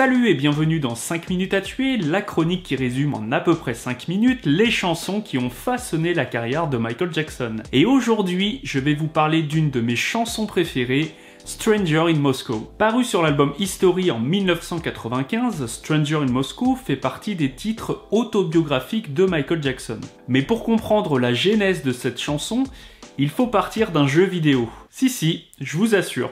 Salut et bienvenue dans 5 minutes à tuer, la chronique qui résume en à peu près 5 minutes les chansons qui ont façonné la carrière de Michael Jackson. Et aujourd'hui, je vais vous parler d'une de mes chansons préférées, Stranger in Moscow. Paru sur l'album History en 1995, Stranger in Moscow fait partie des titres autobiographiques de Michael Jackson. Mais pour comprendre la genèse de cette chanson, il faut partir d'un jeu vidéo. Si, je vous assure.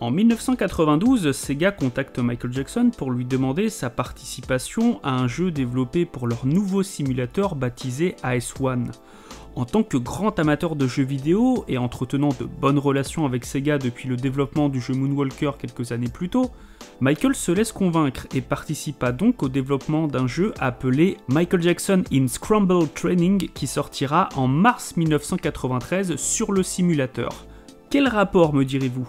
En 1992, Sega contacte Michael Jackson pour lui demander sa participation à un jeu développé pour leur nouveau simulateur baptisé AS1. En tant que grand amateur de jeux vidéo et entretenant de bonnes relations avec Sega depuis le développement du jeu Moonwalker quelques années plus tôt, Michael se laisse convaincre et participa donc au développement d'un jeu appelé Michael Jackson in Scramble Training qui sortira en mars 1993 sur le simulateur. Quel rapport, me direz-vous ?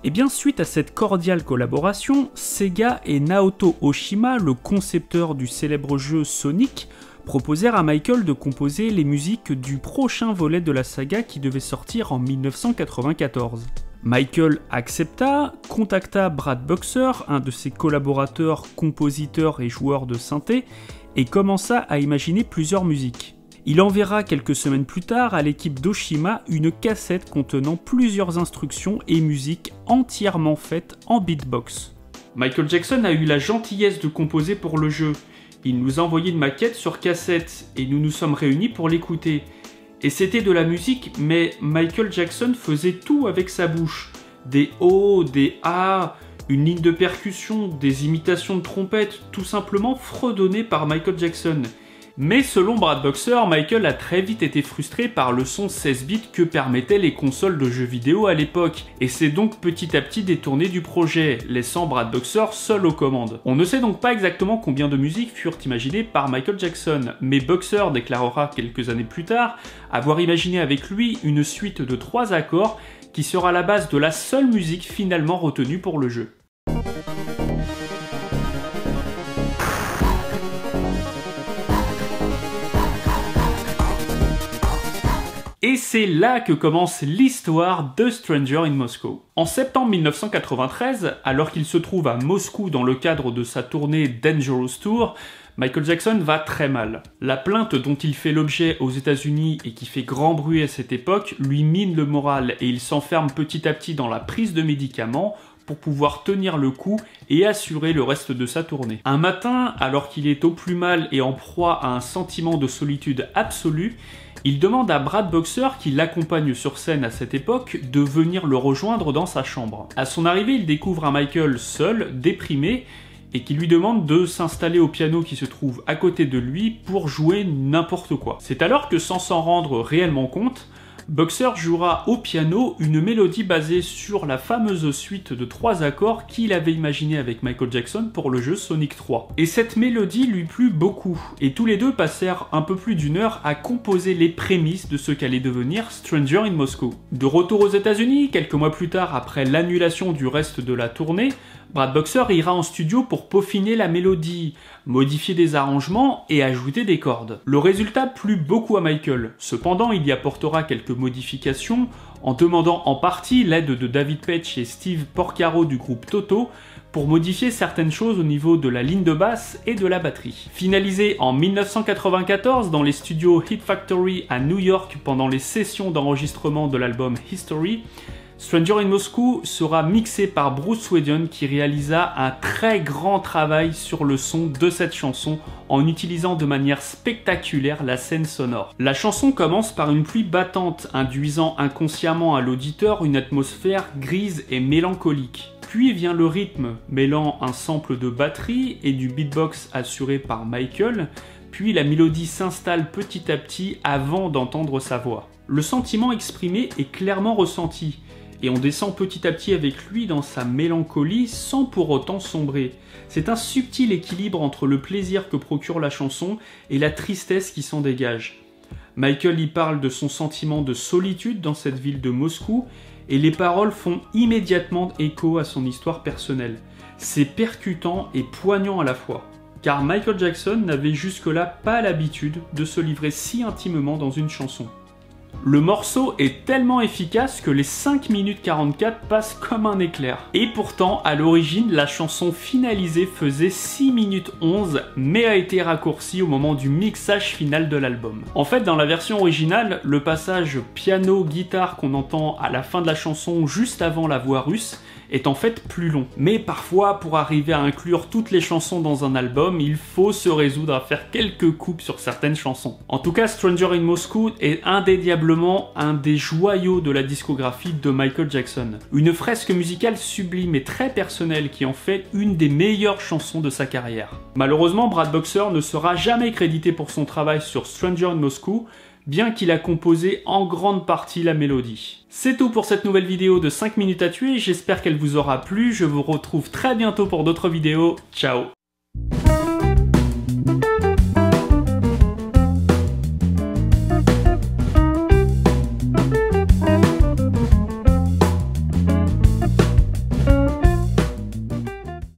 Eh bien, suite à cette cordiale collaboration, Sega et Naoto Oshima, le concepteur du célèbre jeu Sonic, proposèrent à Michael de composer les musiques du prochain volet de la saga qui devait sortir en 1994. Michael accepta, contacta Brad Buxer, un de ses collaborateurs, compositeurs et joueurs de synthé, et commença à imaginer plusieurs musiques. Il enverra quelques semaines plus tard à l'équipe d'Oshima une cassette contenant plusieurs instructions et musiques entièrement faites en beatbox. Michael Jackson a eu la gentillesse de composer pour le jeu. Il nous a envoyé une maquette sur cassette et nous nous sommes réunis pour l'écouter. Et c'était de la musique, mais Michael Jackson faisait tout avec sa bouche. Des O, des A, une ligne de percussion, des imitations de trompette, tout simplement fredonnées par Michael Jackson. Mais selon Brad Buxer, Michael a très vite été frustré par le son 16 bits que permettaient les consoles de jeux vidéo à l'époque, et s'est donc petit à petit détourné du projet, laissant Brad Buxer seul aux commandes. On ne sait donc pas exactement combien de musiques furent imaginées par Michael Jackson, mais Buxer déclarera quelques années plus tard avoir imaginé avec lui une suite de 3 accords qui sera la base de la seule musique finalement retenue pour le jeu. Et c'est là que commence l'histoire de Stranger in Moscow. En septembre 1993, alors qu'il se trouve à Moscou dans le cadre de sa tournée Dangerous Tour, Michael Jackson va très mal. La plainte dont il fait l'objet aux États-Unis et qui fait grand bruit à cette époque lui mine le moral et il s'enferme petit à petit dans la prise de médicaments pour pouvoir tenir le coup et assurer le reste de sa tournée. Un matin, alors qu'il est au plus mal et en proie à un sentiment de solitude absolue, il demande à Brad Buxer, qui l'accompagne sur scène à cette époque, de venir le rejoindre dans sa chambre. À son arrivée, il découvre un Michael seul, déprimé, et qui lui demande de s'installer au piano qui se trouve à côté de lui pour jouer n'importe quoi. C'est alors que, sans s'en rendre réellement compte, Buxer jouera au piano une mélodie basée sur la fameuse suite de 3 accords qu'il avait imaginé avec Michael Jackson pour le jeu Sonic 3. Et cette mélodie lui plut beaucoup, et tous les deux passèrent un peu plus d'1 heure à composer les prémices de ce qu'allait devenir Stranger in Moscow. De retour aux États-Unis, quelques mois plus tard après l'annulation du reste de la tournée, Brad Buxer ira en studio pour peaufiner la mélodie, modifier des arrangements et ajouter des cordes. Le résultat plut beaucoup à Michael, cependant il y apportera quelques modifications en demandant en partie l'aide de David Paich et Steve Porcaro du groupe Toto pour modifier certaines choses au niveau de la ligne de basse et de la batterie. Finalisé en 1994 dans les studios Hit Factory à New York pendant les sessions d'enregistrement de l'album History, Stranger in Moscow sera mixé par Bruce Swedien qui réalisa un très grand travail sur le son de cette chanson en utilisant de manière spectaculaire la scène sonore. La chanson commence par une pluie battante induisant inconsciemment à l'auditeur une atmosphère grise et mélancolique. Puis vient le rythme mêlant un sample de batterie et du beatbox assuré par Michael, puis la mélodie s'installe petit à petit avant d'entendre sa voix. Le sentiment exprimé est clairement ressenti, et on descend petit à petit avec lui dans sa mélancolie sans pour autant sombrer. C'est un subtil équilibre entre le plaisir que procure la chanson et la tristesse qui s'en dégage. Michael y parle de son sentiment de solitude dans cette ville de Moscou, et les paroles font immédiatement écho à son histoire personnelle. C'est percutant et poignant à la fois, car Michael Jackson n'avait jusque-là pas l'habitude de se livrer si intimement dans une chanson. Le morceau est tellement efficace que les 5 minutes 44 passent comme un éclair. Et pourtant, à l'origine, la chanson finalisée faisait 6 minutes 11, mais a été raccourcie au moment du mixage final de l'album. En fait, dans la version originale, le passage piano-guitare qu'on entend à la fin de la chanson juste avant la voix russe est en fait plus long. Mais parfois, pour arriver à inclure toutes les chansons dans un album, il faut se résoudre à faire quelques coupes sur certaines chansons. En tout cas, Stranger in Moscow est indéniablement un des joyaux de la discographie de Michael Jackson. Une fresque musicale sublime et très personnelle qui en fait une des meilleures chansons de sa carrière. Malheureusement, Brad Boxer ne sera jamais crédité pour son travail sur Stranger in Moscow, bien qu'il a composé en grande partie la mélodie. C'est tout pour cette nouvelle vidéo de 5 minutes à tuer, j'espère qu'elle vous aura plu, je vous retrouve très bientôt pour d'autres vidéos, ciao!